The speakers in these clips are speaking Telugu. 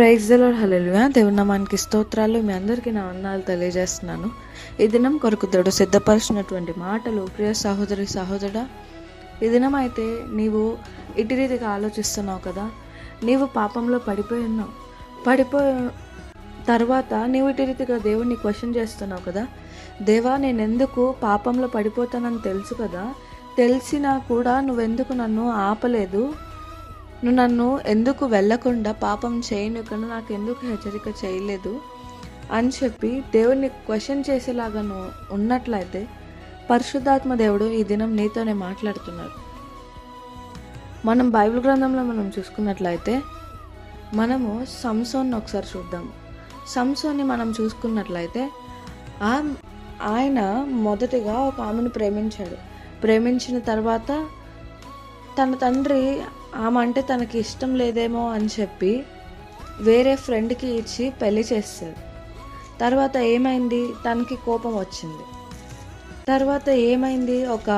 Praise the lord. హల్లెలూయా. దేవుని నామానికి స్తోత్రాలు. మీ అందరికీ నా వందనాలు తెలియజేస్తున్నాను. ఈ దినం కొరకు దేవుడు సిద్ధపరిచినటువంటి మాటలు, ప్రియ సహోదరి సహోదరుడా, ఈ దినం అయితే నీవు ఇటు రీతిగా ఆలోచిస్తున్నావు కదా. నీవు పాపంలో పడిపోయి ఉన్నావు. పడిపోయి తర్వాత నీవు ఇటు రీతిగా దేవుడిని క్వశ్చన్ చేస్తున్నావు కదా. దేవా, నేను ఎందుకు పాపంలో పడిపోతానని తెలుసు కదా, తెలిసినా కూడా నువ్వెందుకు నన్ను ఆపలేదు, నువ్వు నన్ను ఎందుకు వెళ్ళకుండా పాపం చేయనుకుండా నాకు ఎందుకు హెచ్చరిక చేయలేదు అని చెప్పి దేవుడిని క్వశ్చన్ చేసేలాగా నువ్వు ఉన్నట్లయితే పరిశుద్ధాత్మ దేవుడు ఈ దినం నీతోనే మాట్లాడుతున్నాడు. మనం బైబిల్ గ్రంథంలో మనం చూసుకున్నట్లయితే మనము సంసోన్ని ఒకసారి చూద్దాము. సంసోన్ని మనం చూసుకున్నట్లయితే ఆయన మొదటిగా ఒక ఆమెను ప్రేమించాడు. ప్రేమించిన తర్వాత తన తండ్రి ఆమె అంటే తనకి ఇష్టం లేదేమో అని చెప్పి వేరే ఫ్రెండ్కి ఇచ్చి పెళ్లి చేస్తాడు. తర్వాత ఏమైంది, తనకి కోపం వచ్చింది. తర్వాత ఏమైంది, ఒక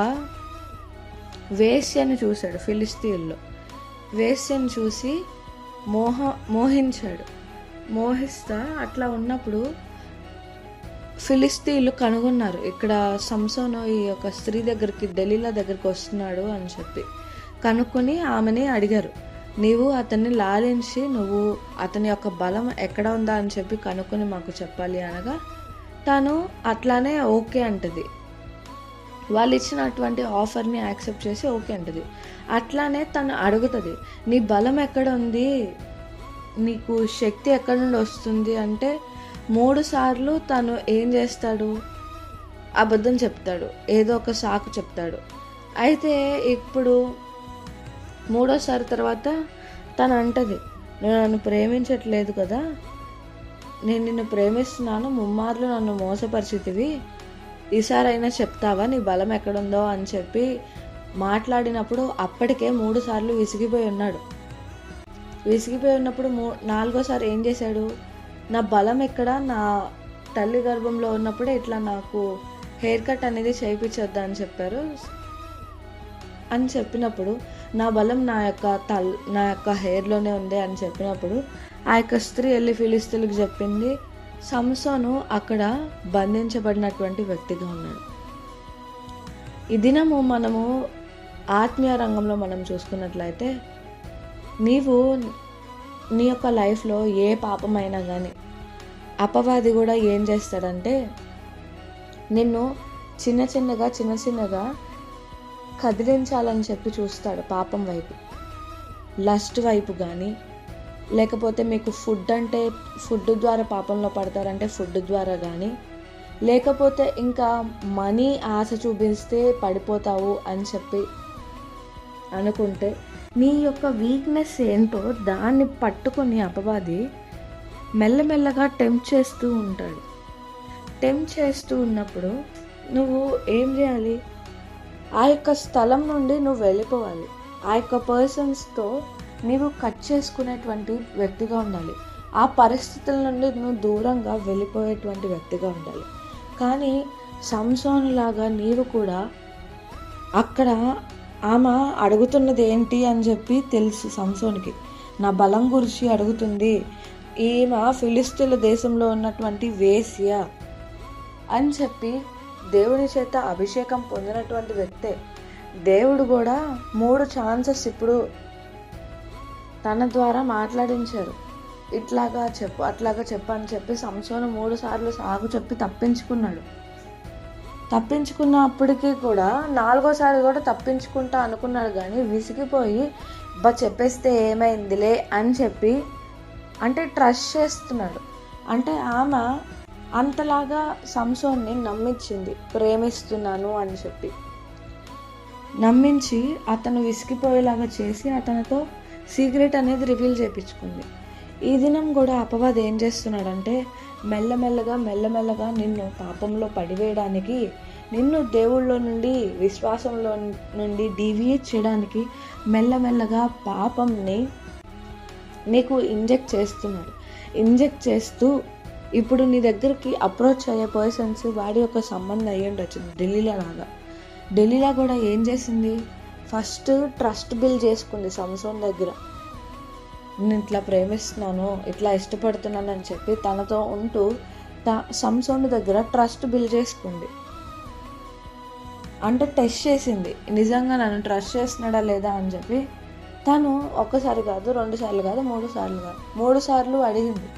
వేశ్యను చూశాడు. ఫిలిస్తీన్లో వేశ్యను చూసి మోహించాడు. మోహిస్తా అట్లా ఉన్నప్పుడు ఫిలిస్తీన్లు కనుగొన్నారు, ఇక్కడ సంసోను ఈ యొక్క స్త్రీ దగ్గరికి, దెలీలా దగ్గరికి వస్తున్నాడు అని చెప్పి కనుక్కొని ఆమెని అడిగారు, నీవు అతన్ని లాలించి నువ్వు అతని యొక్క బలం ఎక్కడ ఉందా అని చెప్పి కనుక్కొని మాకు చెప్పాలి అనగా తను అట్లానే ఓకే అంటది. వాళ్ళు ఇచ్చినటువంటి ఆఫర్ని యాక్సెప్ట్ చేసి ఓకే అంటది. అట్లానే తను అడుగుతుంది, నీ బలం ఎక్కడ ఉంది, నీకు శక్తి ఎక్కడి నుండి వస్తుంది అంటే 3 సార్లు తను ఏం చేస్తాడు, అబద్ధం చెప్తాడు, ఏదో ఒక సాకు చెప్తాడు. అయితే ఇప్పుడు 3వసారి తర్వాత తను అంటది, నేను నన్ను ప్రేమించట్లేదు కదా, నేను నిన్ను ప్రేమిస్తున్నాను, ముమ్మార్లు నన్ను మోసపరిచితివి, ఈసారైనా చెప్తావా నీ బలం ఎక్కడుందో అని చెప్పి మాట్లాడినప్పుడు అప్పటికే 3 సార్లు విసిగిపోయి ఉన్నాడు. విసిగిపోయి ఉన్నప్పుడు 4వసారి ఏం చేశాడు, నా బలం ఎక్కడ, నా తల్లి గర్భంలో ఉన్నప్పుడే ఇట్లా నాకు హెయిర్ కట్ అనేది చేయించొద్దా అని చెప్పారు అని చెప్పినప్పుడు, నా బలం నా యొక్క హెయిర్లోనే ఉంది అని చెప్పినప్పుడు ఆ యొక్క స్త్రీ వెళ్ళి ఫిలిస్తీన్లకు చెప్పింది. సంసోను అక్కడ బంధించబడినటువంటి వ్యక్తిగా ఉన్నాడు. ఈ దినము మనము ఆత్మీయ రంగంలో మనం చూసుకున్నట్లయితే నీవు నీ యొక్క లైఫ్లో ఏ పాపమైనా కానీ అపవాది కూడా ఏం చేస్తాడంటే నిన్ను చిన్న చిన్నగా కదిలించాలని చెప్పి చూస్తాడు. పాపం వైపు, లస్ట్ వైపు కానీ, లేకపోతే మీకు ఫుడ్ ద్వారా పాపంలో పడతారంటే ఫుడ్ ద్వారా కానీ, లేకపోతే ఇంకా మనీ ఆశ చూపిస్తే పడిపోతావు అని చెప్పి అనుకుంటే నీ యొక్క వీక్నెస్ ఏంటో దాన్ని పట్టుకొని అపవాది మెల్లమెల్లగా టెంప్ట్ చేస్తూ ఉంటాడు. టెంప్ట్ చేస్తూ ఉన్నప్పుడు నువ్వు ఏం చేయాలి, ఆ యొక్క స్థలం నుండి నువ్వు వెళ్ళిపోవాలి. ఆ యొక్క పర్సన్స్తో నీవు కట్ చేసుకునేటువంటి వ్యక్తిగా ఉండాలి. ఆ పరిస్థితుల నుండి నువ్వు దూరంగా వెళ్ళిపోయేటువంటి వ్యక్తిగా ఉండాలి. కానీ సంసోను లాగా నీవు కూడా అక్కడ ఆమె అడుగుతున్నది ఏంటి అని చెప్పి తెలుసు సంసోనికి, నా బలం గురించి అడుగుతుంది, ఈమె ఫిలిస్తీన్ల దేశంలో ఉన్నటువంటి వేశ్య అని చెప్పి దేవుని చేత అభిషేకం పొందినటువంటి వ్యక్తే. దేవుడు కూడా 3 ఛాన్సెస్ ఇప్పుడు తన ద్వారా మాట్లాడించారు. ఇట్లాగా చెప్పు అట్లాగా చెప్పు అని చెప్పి సంసోను 3 సార్లు సాగు చెప్పి తప్పించుకున్నప్పటికీ కూడా 4వసారి కూడా తప్పించుకుంటా అనుకున్నాడు. కానీ విసిగిపోయి చెప్పేస్తే ఏమైందిలే అని చెప్పి అంటే ట్రస్ట్ చేస్తున్నాడు. అంటే ఆమె అంతలాగా సంసోన్ని నమ్మించింది, ప్రేమిస్తున్నాను అని చెప్పి నమ్మించి అతను విసిగిపోయేలాగా చేసి అతనితో సీక్రెట్ అనేది రివీల్ చేయించుకుంది. ఈ దినం కూడా అపవాది ఏం చేస్తున్నాడంటే మెల్లమెల్లగా నిన్ను పాపంలో పడివేయడానికి, నిన్ను దేవుళ్ళలో నుండి విశ్వాసంలో నుండి డీవియేట్ చేయడానికి మెల్లమెల్లగా పాపంని నీకు ఇంజెక్ట్ చేస్తున్నాడు. ఇంజెక్ట్ చేస్తూ ఇప్పుడు నీ దగ్గరికి అప్రోచ్ అయ్యే పర్సన్స్ వాడి యొక్క సంబంధం అయ్యి ఉండొచ్చు. డెలీలా కూడా ఏం చేసింది, ఫస్ట్ ట్రస్ట్ బిల్డ్ చేసుకుంది సంసోన్ దగ్గర. నేను ఇట్లా ప్రేమిస్తున్నాను, ఇట్లా ఇష్టపడుతున్నాను అని చెప్పి తనతో ఉంటూ సంసోను దగ్గర ట్రస్ట్ బిల్డ్ చేసుకుంది. అంటే టెస్ట్ చేసింది, నిజంగా నన్ను ట్రస్ట్ చేస్తున్నాడా లేదా అని చెప్పి. తను ఒక్కసారి కాదు, 2 సార్లు కాదు, 3 సార్లు కాదు, 3 సార్లు అడిగింది.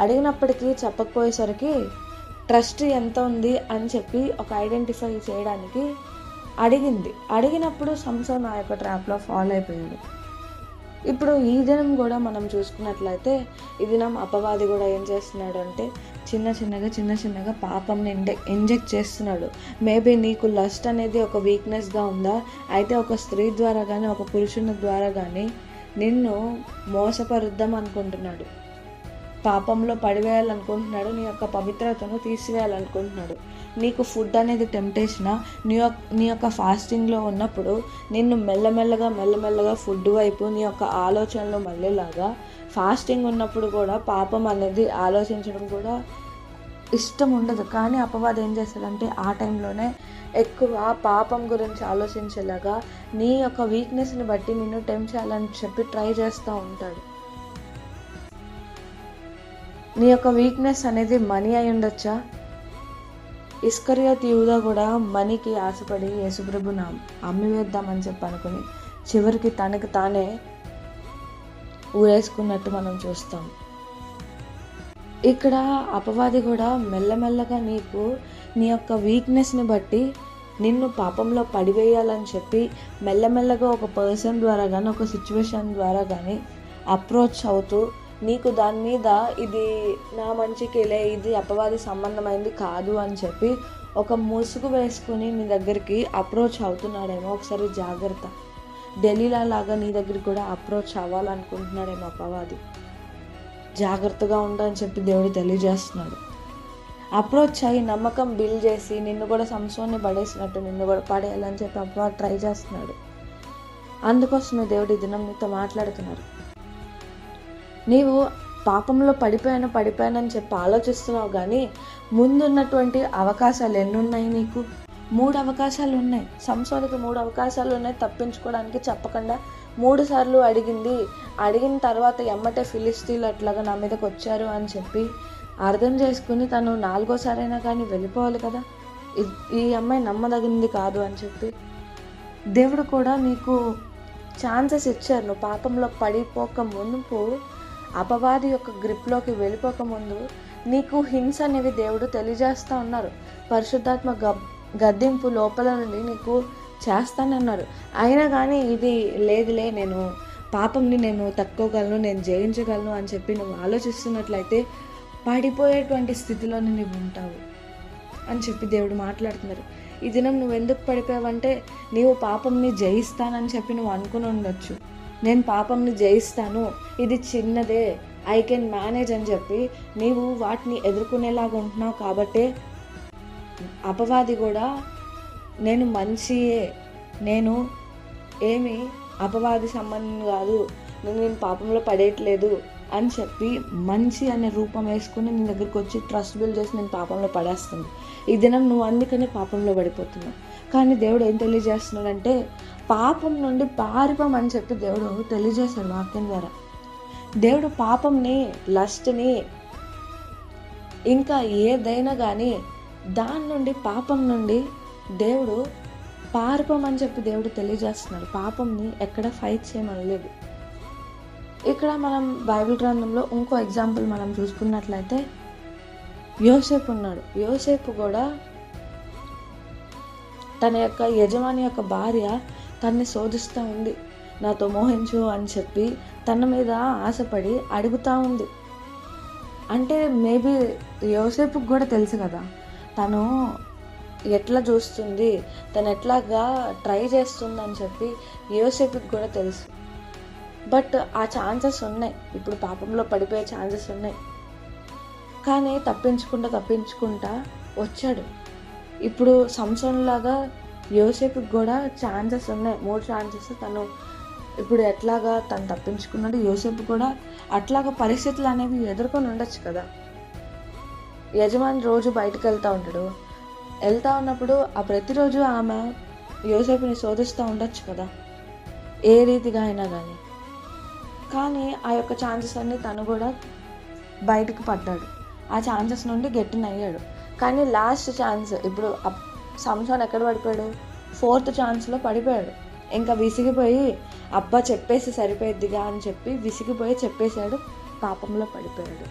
అడిగినప్పటికీ చెప్పకపోయేసరికి ట్రస్ట్ ఎంత ఉంది అని చెప్పి ఒక ఐడెంటిఫై చేయడానికి అడిగింది. అడిగినప్పుడు సంసోన్ ఆ యొక్క ట్రాప్లో ఫాలో అయిపోయాడు. ఇప్పుడు ఈ దినం కూడా మనం చూసుకున్నట్లయితే, ఈ దినం అపవాది కూడా ఏం చేస్తున్నాడు అంటే చిన్న చిన్నగా పాపంని ఇంజెక్ట్ చేస్తున్నాడు. మేబీ నీకు లస్ట్ అనేది ఒక వీక్నెస్గా ఉందా, అయితే ఒక స్త్రీ ద్వారా కానీ ఒక పురుషుని ద్వారా కానీ నిన్ను మోసపరుద్దాం అనుకుంటున్నాడు, పాపంలో పడివేయాలనుకుంటున్నాడు, నీ యొక్క పవిత్రతను తీసివేయాలనుకుంటున్నాడు. నీకు ఫుడ్ అనేది టెంప్టేషనా, నీ యొక్క ఫాస్టింగ్లో ఉన్నప్పుడు నిన్ను మెల్లమెల్లగా ఫుడ్ వైపు నీ యొక్క ఆలోచనలు మళ్ళీలాగా, ఫాస్టింగ్ ఉన్నప్పుడు కూడా పాపం అనేది ఆలోచించడం కూడా ఇష్టం ఉండదు. కానీ అపవాది ఏం చేస్తాడంటే ఆ టైంలోనే ఎక్కువ పాపం గురించి ఆలోచించేలాగా నీ యొక్క వీక్నెస్ని బట్టి నిన్ను టెంప్ట్ చేయాలని చెప్పి ట్రై చేస్తూ ఉంటాడు. నీ యొక్క వీక్నెస్ అనేది మనీ అయి ఉండొచ్చా? ఇస్కరియోతు యూదా కూడా మనీకి ఆశపడి యేసుప్రభుని అమ్మివేద్దామని చెప్పి అనుకుని చివరికి తనకు తానే ఊరేసుకున్నట్టు మనం చూస్తాం. ఇక్కడ అపవాది కూడా మెల్లమెల్లగా నీకు నీ యొక్క వీక్నెస్ని బట్టి నిన్ను పాపంలో పడివేయాలని చెప్పి మెల్లమెల్లగా ఒక పర్సన్ ద్వారా కానీ ఒక సిచ్యువేషన్ ద్వారా కానీ అప్రోచ్ అవుతూ నీకు దాని మీద ఇది నా మంచికిలే, ఇది అపవాది సంబంధమైంది కాదు అని చెప్పి ఒక ముసుగు వేసుకుని నీ దగ్గరికి అప్రోచ్ అవుతున్నాడేమో. ఒకసారి జాగ్రత్త. దెలీలా లాగా నీ దగ్గరికి కూడా అప్రోచ్ అవ్వాలనుకుంటున్నాడేమో అపవాది. జాగ్రత్తగా ఉండని చెప్పి దేవుడు తెలియజేస్తున్నాడు. అప్రోచ్ అయ్యి నమ్మకం బిల్డ్ చేసి నిన్ను కూడా సంసోన్ని పడేసినట్టు నిన్ను కూడా పడేయాలని చెప్పి అపవాది ట్రై చేస్తున్నాడు. అందుకోసమే దేవుడు ఈ దినం నీతో మాట్లాడుతున్నారు. నీవు పాపంలో పడిపోయానని చెప్పి ఆలోచిస్తున్నావు, కానీ ముందున్నటువంటి అవకాశాలు ఎన్నున్నాయి? నీకు 3 అవకాశాలు ఉన్నాయి. సంసోనుకి 3 అవకాశాలు ఉన్నాయి తప్పించుకోవడానికి. చెప్పకుండా 3 సార్లు అడిగిన తర్వాత ఎమ్మటే ఫిలిస్తీన్లు అట్లాగా నా మీదకి వచ్చారు అని చెప్పి అర్థం చేసుకుని తను 4వ సారైనా కానీ వెళ్ళిపోవాలి కదా. ఈ అమ్మాయి నమ్మదగినది కాదు అని చెప్పి దేవుడు కూడా నీకు ఛాన్సెస్ ఇచ్చారు. నువ్వు పాపంలో పడిపోక మునుపు, అపవాది యొక్క గ్రిప్లోకి వెళ్ళిపోకముందు నీకు హింస అనేవి దేవుడు తెలియజేస్తూ ఉన్నారు. పరిశుద్ధాత్మ గద్దింపు లోపల నుండి నీకు చేస్తానన్నారు. అయినా కానీ ఇది లేదులే, నేను పాపంని నేను తట్టుకోగలను, నేను జయించగలను అని చెప్పి నువ్వు ఆలోచిస్తున్నట్లయితే పడిపోయేటువంటి స్థితిలోనే నువ్వు ఉంటావు అని చెప్పి దేవుడు మాట్లాడుతున్నారు. ఈ దినం నువ్వు ఎందుకు పడిపోయావంటే నీవు పాపంని జయిస్తానని చెప్పి నువ్వు అనుకుని ఉండొచ్చు. నేను పాపంని జయిస్తాను, ఇది చిన్నదే, ఐ కెన్ మేనేజ్ అని చెప్పి నీవు వాటిని ఎదుర్కొనేలాగా ఉంటున్నావు. కాబట్టే అపవాది కూడా నేను మంచియే, నేను ఏమి అపవాది సంబంధం కాదు, నేను పాపంలో పడేయట్లేదు అని చెప్పి మంచి అనే రూపం వేసుకుని నీ దగ్గరికి వచ్చి ట్రస్ట్ బిల్డ్ చేసి నేను పాపంలో పడేస్తుంది. ఈ దినం నువ్వు అందుకనే పాపంలో పడిపోతున్నావు. కానీ దేవుడు ఏం తెలియజేస్తున్నాడంటే పాపం నుండి పారిపోమని చెప్పి దేవుడు తెలియజేశాడు వాక్యం ద్వారా. దేవుడు పాపంని, లస్ట్ని, ఇంకా ఏదైనా కానీ దాని నుండి, పాపం నుండి దేవుడు పారిపోమని చెప్పి దేవుడు తెలియజేస్తున్నాడు. పాపంని ఎక్కడ ఫైట్ చేయమనలేదు. ఇక్కడ మనం బైబిల్ గ్రంథంలో ఇంకో ఎగ్జాంపుల్ మనం చూసుకున్నట్లయితే యోసేపు ఉన్నాడు. యోసేపు కూడా తన యొక్క యజమాని యొక్క భార్య తన్ని శోధిస్తూ ఉంది, నాతో మోహించు అని చెప్పి తన మీద ఆశపడి అడుగుతూ ఉంది. అంటే మేబీ యోసేపుకి కూడా తెలుసు కదా తను ఎట్లా చూస్తుంది, తను ఎట్లాగా ట్రై చేస్తుంది అని చెప్పి యోసేపుకి కూడా తెలుసు. బట్ ఆ ఛాన్సెస్ ఉన్నాయి, ఇప్పుడు పాపంలో పడిపోయే ఛాన్సెస్ ఉన్నాయి. కానీ తప్పించుకుంటా వచ్చాడు. ఇప్పుడు సంసోన్ లాగా యోసేపుకి కూడా ఛాన్సెస్ ఉన్నాయి, 3 ఛాన్సెస్. తను ఇప్పుడు ఎట్లాగా తను తప్పించుకున్నాడు, యోసేపు కూడా అట్లాగా పరిస్థితులు అనేవి ఎదుర్కొని ఉండొచ్చు కదా. యజమాని రోజు బయటకు వెళ్తూ ఉన్నప్పుడు ఆ ప్రతిరోజు ఆమె యోసేపుని శోధిస్తూ ఉండొచ్చు కదా, ఏ రీతిగా అయినా కానీ. కానీ ఆ యొక్క ఛాన్సెస్ అన్నీ తను కూడా బయటకు పడ్డాడు. ఆ ఛాన్సెస్ నుండి గెట్టినయ్యాడు. కానీ లాస్ట్ ఛాన్స్ ఇప్పుడు సంసోన్ ఎక్కడ పడిపోయాడు? 4th ఛాన్స్లో పడిపోయాడు. ఇంకా విసిగిపోయి అబ్బా చెప్పేసి సరిపోయిద్దిగా అని చెప్పి విసిగిపోయి చెప్పేశాడు, పాపంలో పడిపోయాడు.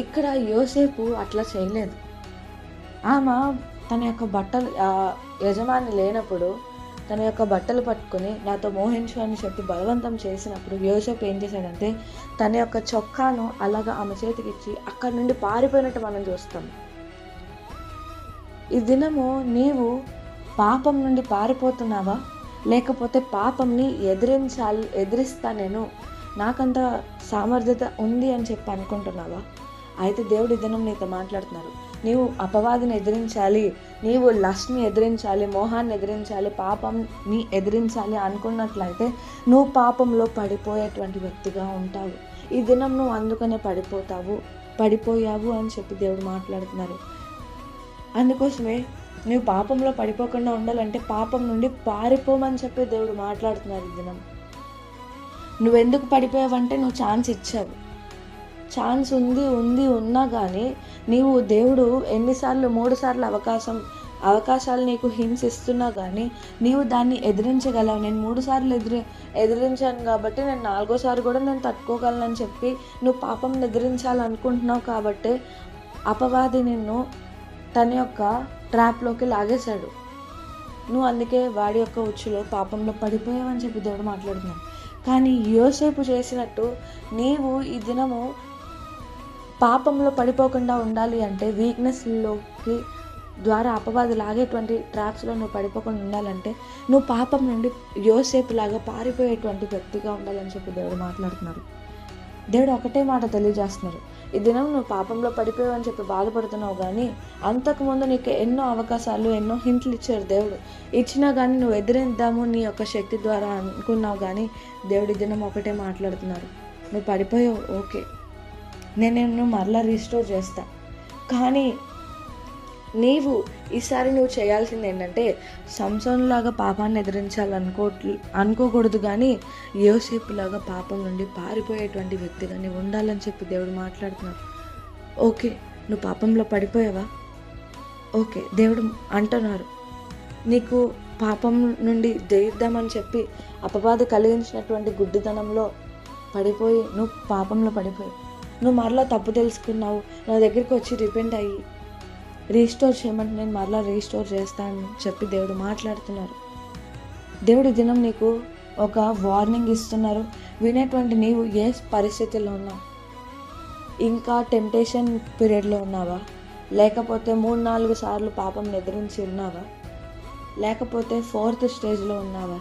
ఇక్కడ యోసేపు అట్లా చేయలేదు. ఆమె తన యొక్క బట్టలు యజమాని లేనప్పుడు తన యొక్క బట్టలు పట్టుకొని నాతో మోహించు అని చెప్పి బలవంతం చేసినప్పుడు యోసేపు ఏం చేశాడంటే తన యొక్క చొక్కాను అలాగా ఆమె చేతికి ఇచ్చి అక్కడి నుండి పారిపోయినట్టు మనం చూస్తాం. ఈ దినము నీవు పాపం నుండి పారిపోతున్నావా, లేకపోతే పాపంని ఎదిరిస్తా నేను, నాకంత సామర్థ్యత ఉంది అని చెప్పి అనుకుంటున్నావా? అయితే దేవుడి దినం నీతో మాట్లాడుతున్నారు. నీవు అపవాదిని ఎదిరించాలి, నీవు లస్ట్ని ఎదిరించాలి, మోహాన్ని ఎదిరించాలి, పాపంని ఎదిరించాలి అనుకున్నట్లయితే నువ్వు పాపంలో పడిపోయేటువంటి వ్యక్తిగా ఉంటావు. ఈ దినం నువ్వు అందుకనే పడిపోయావు అని చెప్పి దేవుడు మాట్లాడుతున్నారు. అందుకోసమే నువ్వు పాపంలో పడిపోకుండా ఉండాలంటే పాపం నుండి పారిపోమని చెప్పి దేవుడు మాట్లాడుతున్నారు. ఈ దినం నువ్వెందుకు పడిపోయావంటే నువ్వు ఛాన్స్ ఇచ్చావు. ఛాన్స్ ఉన్నా కానీ నీవు దేవుడు ఎన్నిసార్లు 3 సార్లు అవకాశాలు నీకు హింసిస్తున్నా కానీ నీవు దాన్ని ఎదిరించగలవు. నేను 3 సార్లు ఎదిరించాను కాబట్టి నేను 4వ సారి కూడా నేను తట్టుకోగలనని చెప్పి నువ్వు పాపం ఎదిరించాలనుకుంటున్నావు. కాబట్టి అపవాది నిన్ను తన యొక్క ట్రాప్లోకి లాగేశాడు. నువ్వు అందుకే వాడి యొక్క ఉచ్చులో పాపంలో పడిపోయావని చెప్పి దేవుడు మాట్లాడుతున్నాడు. కానీ యోసేపు చేసినట్టు నీవు ఈ దినము పాపంలో పడిపోకుండా ఉండాలి అంటే వీక్నెస్లోకి ద్వారా అపవాది లాగేటువంటి ట్రాప్స్లో నువ్వు పడిపోకుండా ఉండాలంటే నువ్వు పాపం నుండి యోసేపు లాగా పారిపోయేటువంటి వ్యక్తిగా ఉండాలని చెప్పి దేవుడు మాట్లాడుతున్నారు. దేవుడు ఒకటే మాట తెలియజేస్తున్నారు. ఈ దినం నువ్వు పాపంలో పడిపోయావు అని చెప్పి బాధపడుతున్నావు, కానీ అంతకుముందు నీకు ఎన్నో అవకాశాలు ఎన్నో హింట్లు ఇచ్చారు దేవుడు. ఇచ్చినా కానీ నువ్వు ఎదిరిద్దాము నీ యొక్క శక్తి ద్వారా అనుకున్నావు, కానీ దేవుడి దినం ఒకటే మాట్లాడుతున్నారు. నువ్వు పడిపోయావు, ఓకే, నేను మరలా రీస్టోర్ చేస్తా. కానీ నీవు ఈసారి నువ్వు చేయాల్సింది ఏంటంటే సంసోనులాగా పాపాన్ని అనుకోకూడదు, కానీ యోసేపులాగా పాపం నుండి పారిపోయేటువంటి వ్యక్తిగా నీవు ఉండాలని చెప్పి దేవుడు మాట్లాడుతున్నారు. ఓకే, నువ్వు పాపంలో పడిపోయావా? ఓకే, దేవుడు అంటున్నారు నీకు పాపం నుండి జయిద్దామని చెప్పి అపవాది కలిగించినటువంటి గుడ్డితనంలో పడిపోయి నువ్వు పాపంలో పడిపోయావు. నువ్వు మరలా తప్పు తెలుసుకున్నావు, నా దగ్గరికి వచ్చి రిపెంట్ అయ్యి రీస్టోర్ చేయమంటే నేను మరలా రీస్టోర్ చేస్తానని చెప్పి దేవుడు మాట్లాడుతున్నారు. దేవుడి దినం నీకు ఒక వార్నింగ్ ఇస్తున్నారు. వినేటువంటి నీవు ఏ పరిస్థితుల్లో ఉన్నావు? ఇంకా టెంప్టేషన్ పీరియడ్లో ఉన్నావా? లేకపోతే 3-4 సార్లు పాపం ఎదిరించి ఉన్నావా? లేకపోతే 4th స్టేజ్లో ఉన్నావా?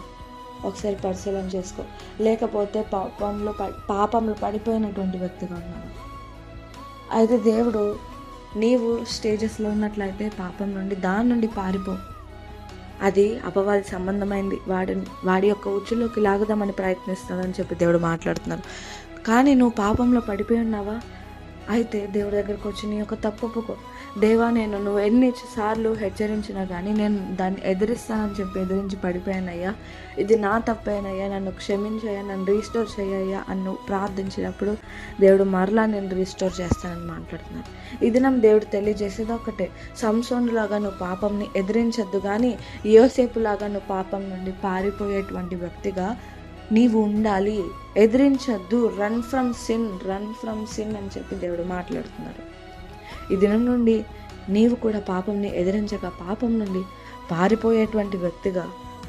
ఒకసారి పరిశీలన చేసుకో. లేకపోతే పాపంలో పడిపోయినటువంటి వ్యక్తిగా ఉన్నావా? అయితే దేవుడు నీవు స్టేజెస్లో ఉన్నట్లయితే పాపం నుండి దాని నుండి పారిపో. అది అపవాది సంబంధమైంది, వాడి యొక్క ఉచ్చులోకి లాగుదామని ప్రయత్నిస్తాడని చెప్పి దేవుడు మాట్లాడుతున్నారు. కానీ నువ్వు పాపంలో పడిపోయి ఉన్నావా? అయితే దేవుడి దగ్గరకు వచ్చి నీ యొక్క తప్పు ఒప్పుకో. దేవా, నువ్వు ఎన్ని సార్లు హెచ్చరించినా కానీ నేను దాన్ని ఎదిరిస్తానని చెప్పి ఎదిరించి పడిపోయానయ్యా, ఇది నా తప్పేనయ్యా, నన్ను క్షమించయ్యా, నన్ను రీస్టోర్ చేయయ్యా అని నువ్వు ప్రార్థించినప్పుడు దేవుడు మరలా నేను రీస్టోర్ చేస్తానని మాట్లాడుతున్నాను. ఇది నా దేవుడు తెలియజేసేది ఒకటే, సంసోనులాగా నువ్వు పాపంని ఎదిరించద్దు, కానీ యోసేపులాగా నువ్వు పాపం నుండి పారిపోయేటువంటి వ్యక్తిగా నీవు ఉండాలి. ఎదిరించద్దు, రన్ ఫ్రమ్ సిన్ అని చెప్పి దేవుడు మాట్లాడుతున్నారు. ఈ దినం నుండి నీవు కూడా పాపంని ఎదిరించక పాపం నుండి పారిపోయేటువంటి వ్యక్తిగా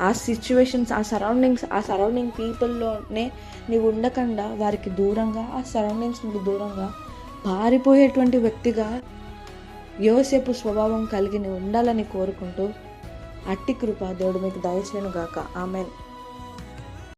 ఆ సిచ్యువేషన్స్, ఆ సరౌండింగ్ పీపుల్లోనే నీవు ఉండకుండా వారికి దూరంగా, ఆ సరౌండింగ్స్ నుండి దూరంగా పారిపోయేటువంటి వ్యక్తిగా యోసేపు స్వభావం కలిగి ఉండాలని కోరుకుంటూ అట్టి కృప దేవుడు మీకు దయచేయును గాక. ఆమేన్.